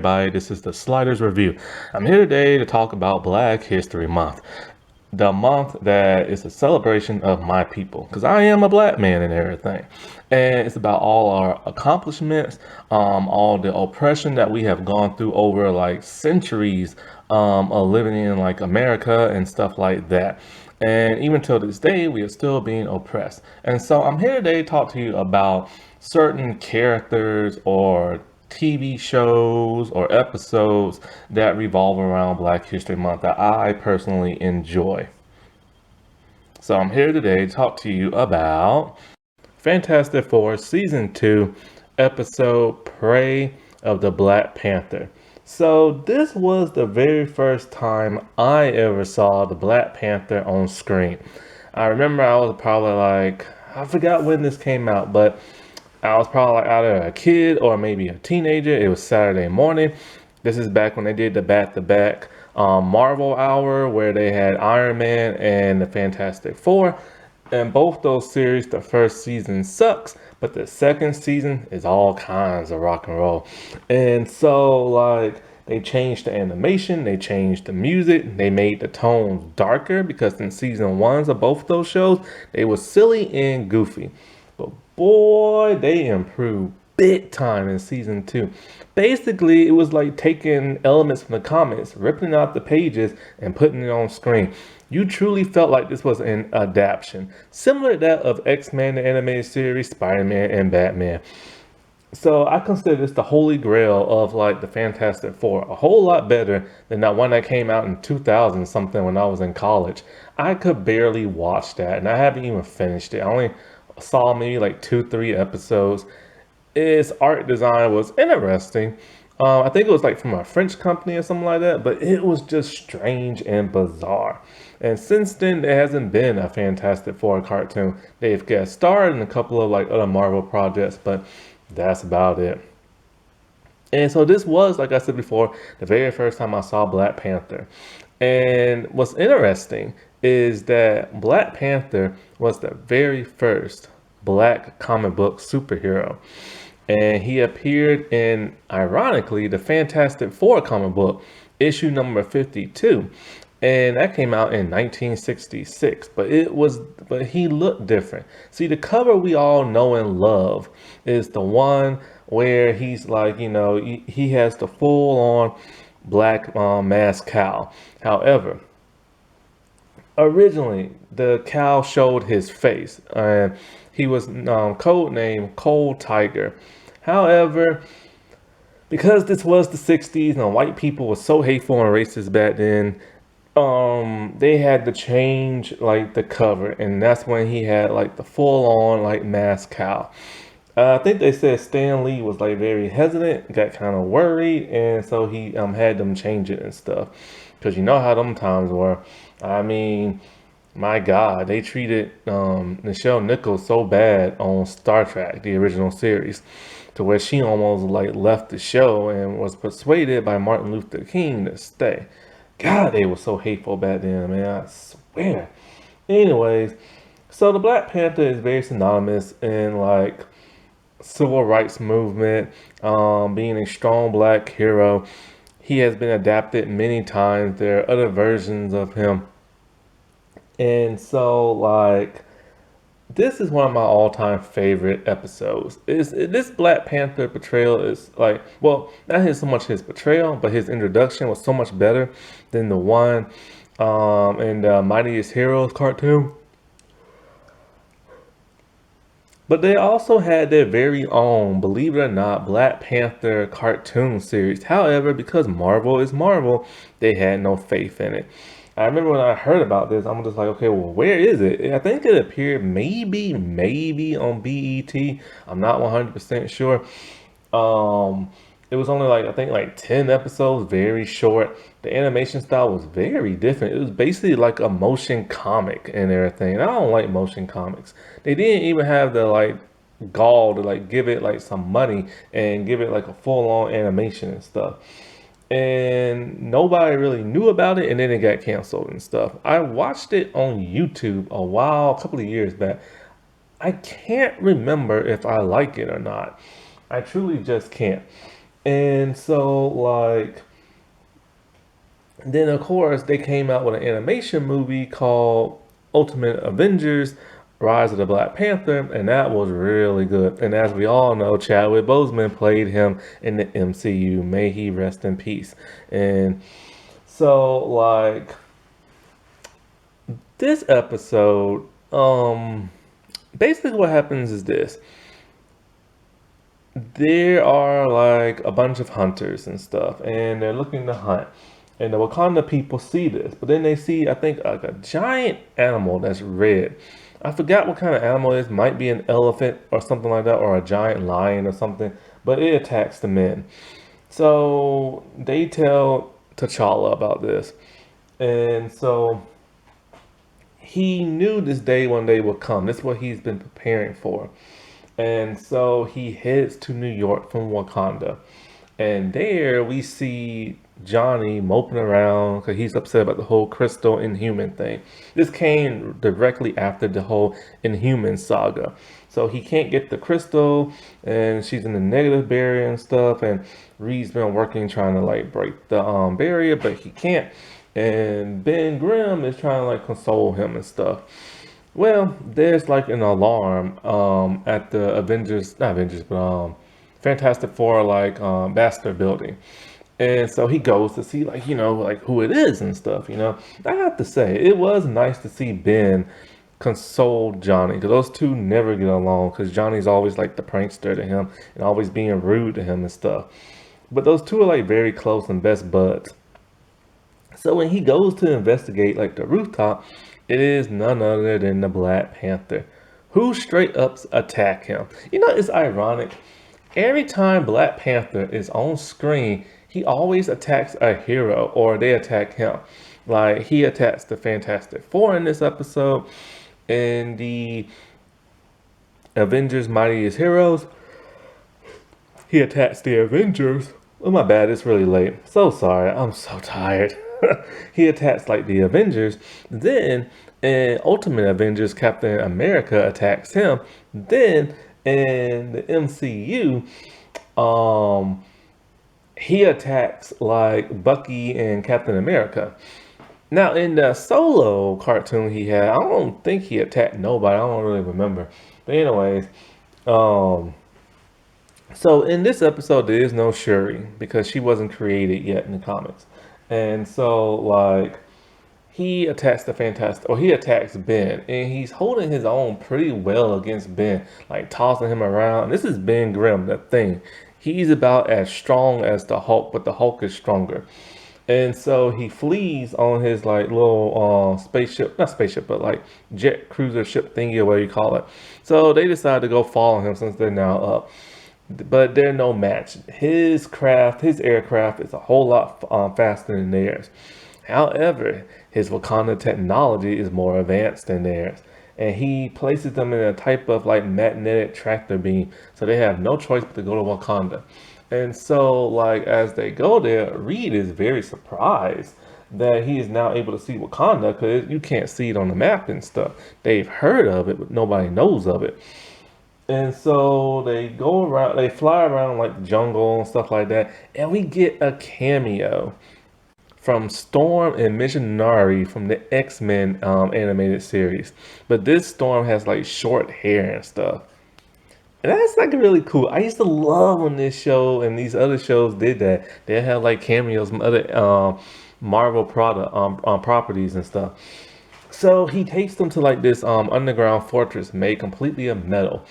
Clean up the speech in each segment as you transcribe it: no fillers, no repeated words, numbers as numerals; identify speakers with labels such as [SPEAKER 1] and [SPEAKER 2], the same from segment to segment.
[SPEAKER 1] everybody, this is the Sliders Review. I'm here today to talk about Black History Month. The month that is a celebration of my people, because I am a black man and everything. And it's about all our accomplishments, all the oppression that we have gone through over like centuries of living in like America and stuff like that. And even till this day, we are still being oppressed. And so I'm here today to talk to you about certain characters or TV shows or episodes that revolve around Black History Month that I personally enjoy. So I'm here today to talk to you about Fantastic Four Season 2 episode Prey of the Black Panther. So this was the very first time I ever saw the Black Panther on screen. I remember I was probably like, I forgot when this came out, but I was probably like either a kid or maybe a teenager. It was Saturday morning. This is back when they did the back-to-back Marvel Hour where they had Iron Man and the Fantastic Four. And both those series, the first season sucks, but the second season is all kinds of rock and roll. And so like they changed the animation, they changed the music, they made the tones darker because in season ones of both those shows, they were silly and goofy. But boy, they improved big time in season 2. Basically, it was like taking elements from the comics, ripping out the pages, and putting it on screen. You truly felt like this was an adaptation, similar to that of X-Men, the animated series, Spider-Man, and Batman. So I consider this the holy grail of like the Fantastic Four, a whole lot better than that one that came out in 2000 something when I was in college. I could barely watch that, and I haven't even finished it. I only saw maybe like 2-3 episodes. Its art design was interesting. I think it was like from a French company or something like that, but it was just strange and bizarre. And since then, there hasn't been a Fantastic Four cartoon. They've guest starred in a couple of like other Marvel projects, but that's about it. And so this was, like I said before, the very first time I saw Black Panther. And what's interesting is that Black Panther was the very first black comic book superhero. And he appeared in, ironically, the Fantastic Four comic book, issue number 52. And that came out in 1966, but he looked different. See, the cover we all know and love is the one where he's like, he has the full on black masked cow. However, originally the cow showed his face and he was codenamed Cold Tiger. However, because this was the 60s and white people were so hateful and racist back then, they had to change like the cover, and that's when he had like the full on like masked cow. I think they said Stan Lee was like very hesitant, got kind of worried, and so he had them change it and stuff. Because you know how them times were. I mean, my God, they treated Nichelle Nichols so bad on Star Trek, the original series, to where she almost like left the show and was persuaded by Martin Luther King to stay. God, they were so hateful back then, man. I swear. Anyways, so the Black Panther is very synonymous in like civil rights movement, being a strong black hero. He has been adapted many times. There are other versions of him. And so like this is one of my all-time favorite episodes. This Black Panther portrayal is like, well, not so much his portrayal, but his introduction was so much better than the one in the Mightiest Heroes cartoon. But they also had their very own, believe it or not, Black Panther cartoon series. However, because Marvel is Marvel, they had no faith in it. I remember when I heard about this, I'm just like, okay, well, where is it? I think it appeared maybe on BET. I'm not 100% sure. It was only like, I think like 10 episodes, very short. The animation style was very different. It was basically like a motion comic and everything. And I don't like motion comics. They didn't even have the like gall to like give it like some money and give it like a full-on animation and stuff. And nobody really knew about it, and then it got canceled and stuff. I watched it on YouTube a couple of years back. I can't remember if I like it or not. I truly just can't. And so like then of course they came out with an animation movie called Ultimate Avengers Rise of the Black Panther, and that was really good. And as we all know, Chadwick Boseman played him in the MCU. May he rest in peace. And so like this episode, basically what happens is this. There are like a bunch of hunters and stuff, and they're looking to hunt. And the Wakanda people see this, but then they see, I think, like a giant animal that's red. I forgot what kind of animal it is. Might be an elephant or something like that, or a giant lion or something. But it attacks the men. So they tell T'Challa about this, and so he knew this day one day would come. This is what he's been preparing for. And so he heads to New York from Wakanda. And there we see Johnny moping around because he's upset about the whole Crystal Inhuman thing. This came directly after the whole Inhuman saga. So he can't get the Crystal, and she's in the negative barrier and stuff. And Reed's been working trying to like break the barrier, but he can't. And Ben Grimm is trying to like console him and stuff. Well, there's like an alarm at the Avengers, not Avengers, but Fantastic Four like Baxter building. And so he goes to see like, like who it is and stuff. I have to say, it was nice to see Ben console Johnny because those two never get along because Johnny's always like the prankster to him and always being rude to him and stuff. But those two are like very close and best buds. So when he goes to investigate like the rooftop, it is none other than the Black Panther, who straight up attack him. It's ironic. Every time Black Panther is on screen, he always attacks a hero or they attack him. Like he attacks the Fantastic Four in this episode, in the Avengers Mightiest Heroes. He attacks the Avengers. Oh my bad, it's really late. So sorry, I'm so tired. He attacks like the Avengers. Then in Ultimate Avengers, Captain America attacks him. Then in the MCU, he attacks like Bucky and Captain America. Now in the solo cartoon he had, I don't think he attacked nobody. I don't really remember. But anyways, so in this episode, there is no Shuri because she wasn't created yet in the comics. And so, like, he attacks the Fantastic, or he attacks Ben, and he's holding his own pretty well against Ben, like tossing him around. This is Ben Grimm, the thing. He's about as strong as the Hulk, but the Hulk is stronger. And so he flees on his like little spaceship, not spaceship, but like jet cruiser ship thingy or whatever you call it. So they decide to go follow him since they're now up. But they're no match. His aircraft is a whole lot faster than theirs. However, his Wakanda technology is more advanced than theirs. And he places them in a type of like magnetic tractor beam. So they have no choice but to go to Wakanda. And so like as they go there, Reed is very surprised that he is now able to see Wakanda because you can't see it on the map and stuff. They've heard of it, but nobody knows of it. And so they go around, they fly around like the jungle and stuff like that. And we get a cameo from Storm and Missionary from the X-Men animated series. But this Storm has like short hair and stuff. And that's like really cool. I used to love when this show and these other shows did that. They had like cameos from other Marvel properties and stuff. So he takes them to like this underground fortress made completely of metal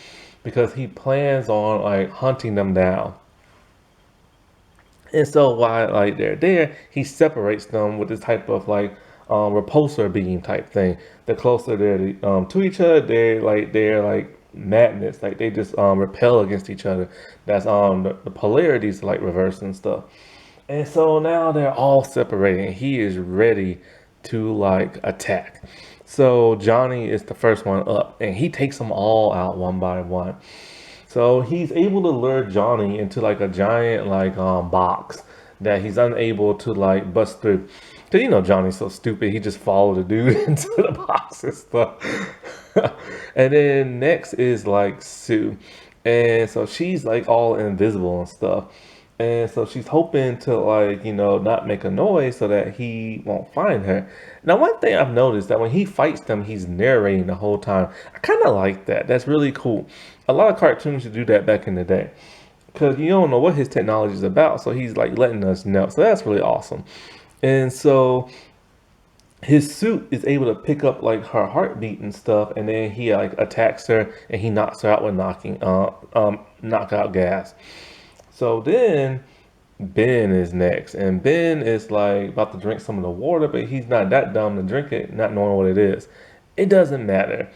[SPEAKER 1] because he plans on like hunting them down. And so while like they're there, he separates them with this type of like repulsor beam type thing. The closer they're to each other, they're like magnets, like they just repel against each other. That's the polarities like reverse and stuff. And so now they're all separating. He is ready to like attack. So Johnny is the first one up, and he takes them all out one by one. So he's able to lure Johnny into like a giant like box that he's unable to like bust through. Cause Johnny's so stupid, he just followed the dude into the box and stuff. And then next is like Sue, and so she's like all invisible and stuff. And so she's hoping to, like, not make a noise so that he won't find her. Now, one thing I've noticed that when he fights them, he's narrating the whole time. I kind of like that. That's really cool. A lot of cartoons used to do that back in the day because you don't know what his technology is about. So he's like letting us know. So that's really awesome. And so his suit is able to pick up like her heartbeat and stuff, and then he like attacks her and he knocks her out with knockout gas. So then Ben is next, and Ben is like about to drink some of the water, but he's not that dumb to drink it, not knowing what it is. It doesn't matter.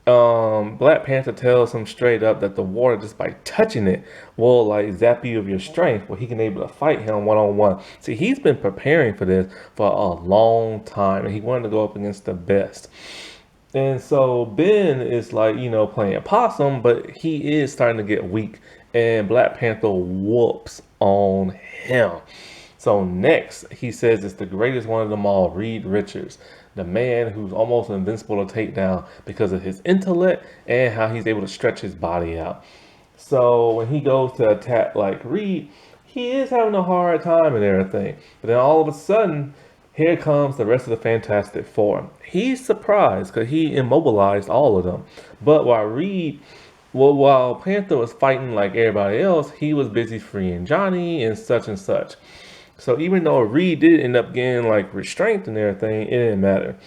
[SPEAKER 1] Black Panther tells him straight up that the water, just by touching it, will like zap you of your strength, where he can able to fight him one on one. See, he's been preparing for this for a long time, and he wanted to go up against the best. And so Ben is like, playing possum, but he is starting to get weak, and Black Panther whoops on him. So next, he says it's the greatest one of them all, Reed Richards, the man who's almost invincible to take down because of his intellect and how he's able to stretch his body out. So when he goes to attack like Reed, he is having a hard time and everything. But then all of a sudden, here comes the rest of the Fantastic Four. He's surprised because he immobilized all of them. But while Panther was fighting like everybody else, he was busy freeing Johnny and such and such. So even though Reed did end up getting like restraint and everything, it didn't matter.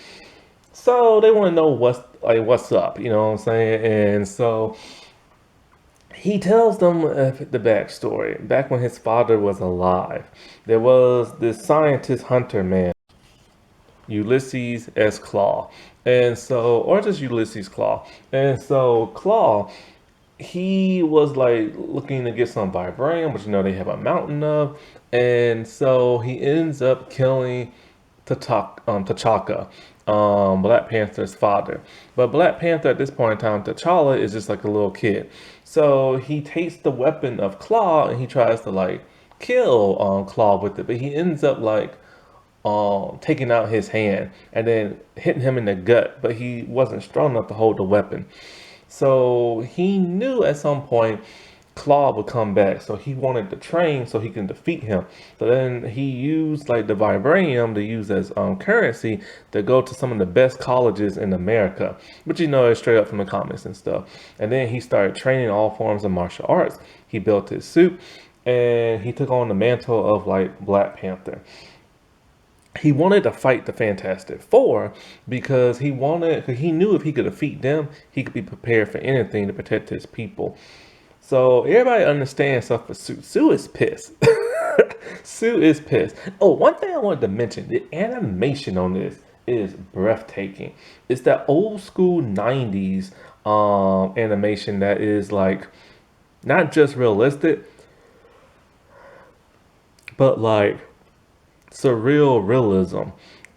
[SPEAKER 1] So they want to know what's up, you know what I'm saying? And so he tells them the backstory. Back when his father was alive, there was this scientist hunter man, Ulysses S. Claw. And so, or just Ulysses Claw. And so Claw, he was like looking to get some vibranium, which they have a mountain of. And so he ends up killing T'Chaka, Black Panther's father. But Black Panther at this point in time, T'Challa is just like a little kid. So he takes the weapon of Claw and he tries to like kill Claw with it, but he ends up like taking out his hand and then hitting him in the gut, but he wasn't strong enough to hold the weapon. So he knew at some point Claw would come back, so he wanted to train so he can defeat him. So then he used like the vibranium to use as currency to go to some of the best colleges in America, which is straight up from the comics and stuff. And then he started training all forms of martial arts. He built his suit and he took on the mantle of like Black Panther. He wanted to fight the Fantastic Four because he knew if he could defeat them, he could be prepared for anything to protect his people. So everybody understands stuff for Sue. Sue is pissed. Sue is pissed. Oh, one thing I wanted to mention, the animation on this is breathtaking. It's that old school 90s animation that is like not just realistic, but like surreal realism.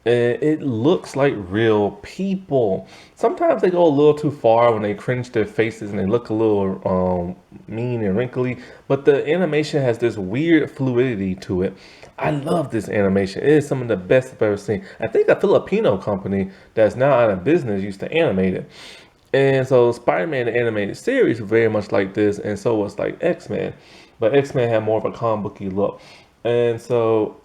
[SPEAKER 1] And it looks like real people. Sometimes they go a little too far when they cringe their faces and they look a little mean and wrinkly, but the animation has this weird fluidity to it. I love this animation. It is some of the best I've ever seen. I think a Filipino company that's now out of business used to animate it. And so Spider-Man the animated series was very much like this, and so was like X-Men. But X-Men had more of a comic booky look. And so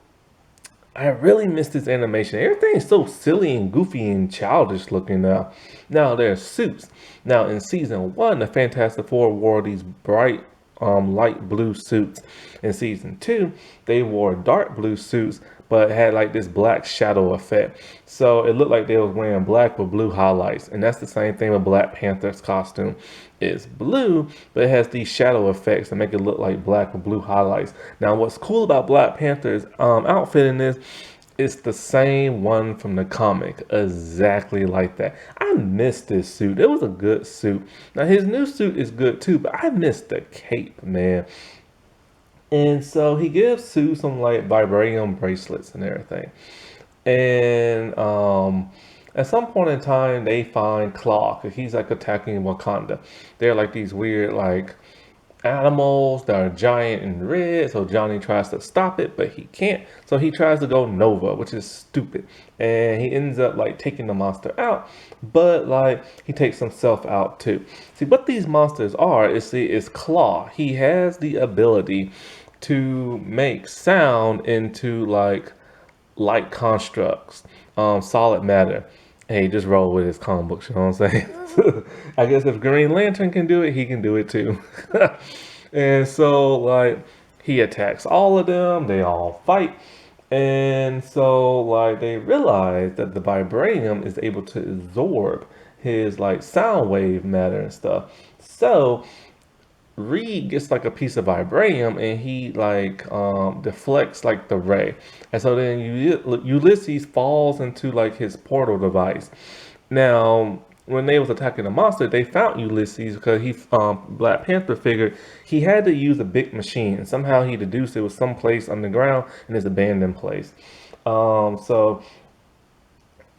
[SPEAKER 1] I really miss this animation. Everything's so silly and goofy and childish looking now. Now there's suits. Now in season 1, the Fantastic Four wore these bright light blue suits. In season 2, they wore dark blue suits, but had like this black shadow effect. So it looked like they was wearing black with blue highlights. And that's the same thing with Black Panther's costume. It's blue, but it has these shadow effects that make it look like black with blue highlights. Now what's cool about Black Panther's outfit in this, it's the same one from the comic, exactly like that. I missed this suit. It was a good suit. Now his new suit is good too, but I missed the cape, man. And so he gives Sue some like vibranium bracelets and everything. And at some point in time, they find Claw because he's like attacking Wakanda. They're like these weird like animals that are giant and red. So Johnny tries to stop it, but he can't. So he tries to go Nova, which is stupid. And he ends up like taking the monster out, but like he takes himself out too. See what these monsters are is Claw. He has the ability to make sound into like light constructs, solid matter. Hey, just roll with his comic books, you know what I'm saying? I guess if Green Lantern can do it, he can do it too. And so, like, he attacks all of them, they all fight. And so, like, they realize that the vibranium is able to absorb his, like, sound wave matter and stuff. So, Reed gets like a piece of vibranium and he like deflects like the ray, and so then Ulysses falls into like his portal device. Now, when they was attacking the monster, they found Ulysses because he Black Panther figured he had to use a big machine, and somehow he deduced it was someplace underground in this abandoned place. So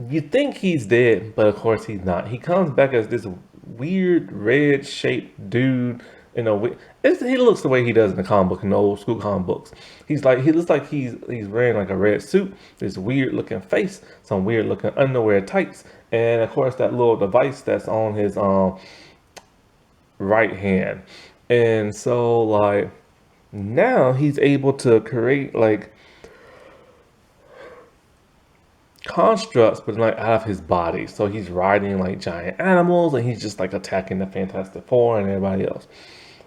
[SPEAKER 1] you think he's dead, but of course he's not. He comes back as this weird red shaped dude. You know, he looks the way he does in the comic book, in the old school comic books. He looks like he's wearing like a red suit, this weird looking face, some weird looking underwear tights, and of course that little device that's on his right hand. And so like now he's able to create like constructs, but like out of his body. So he's riding like giant animals, and he's just like attacking the Fantastic Four and everybody else.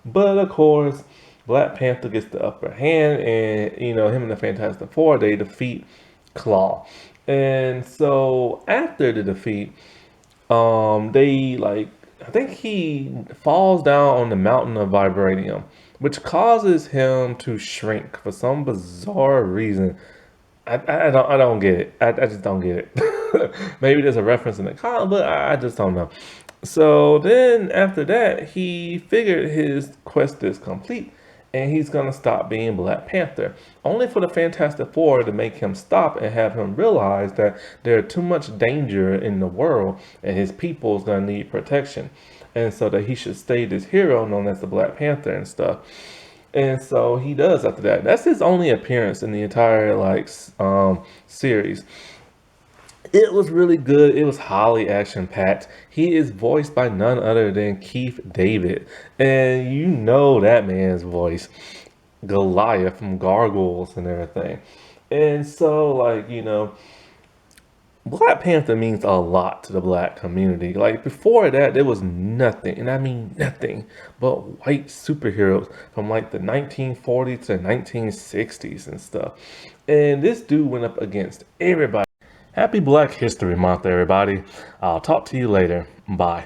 [SPEAKER 1] But of course, Black Panther gets the upper hand, and you know him and the Fantastic Four, they defeat Claw. And so after the defeat, they like I think he falls down on the mountain of vibranium, which causes him to shrink for some bizarre reason. I don't get it. I just don't get it. Maybe there's a reference in the comic, but I just don't know. So then after that, he figured his quest is complete and he's gonna stop being Black Panther. Only for the Fantastic Four to make him stop and have him realize that there's too much danger in the world and his people is gonna need protection. And so that he should stay this hero known as the Black Panther and stuff. And so he does after that. That's his only appearance in the entire like series. It was really good. It was highly action packed. He is voiced by none other than Keith David, and you know that man's voice, Goliath from Gargoyles and everything. And so like you know, Black Panther means a lot to the black community. Like before that, there was nothing, and I mean nothing, but white superheroes from like the 1940s to 1960s and stuff. And this dude went up against everybody. Happy Black History Month, everybody. I'll talk to you later. Bye.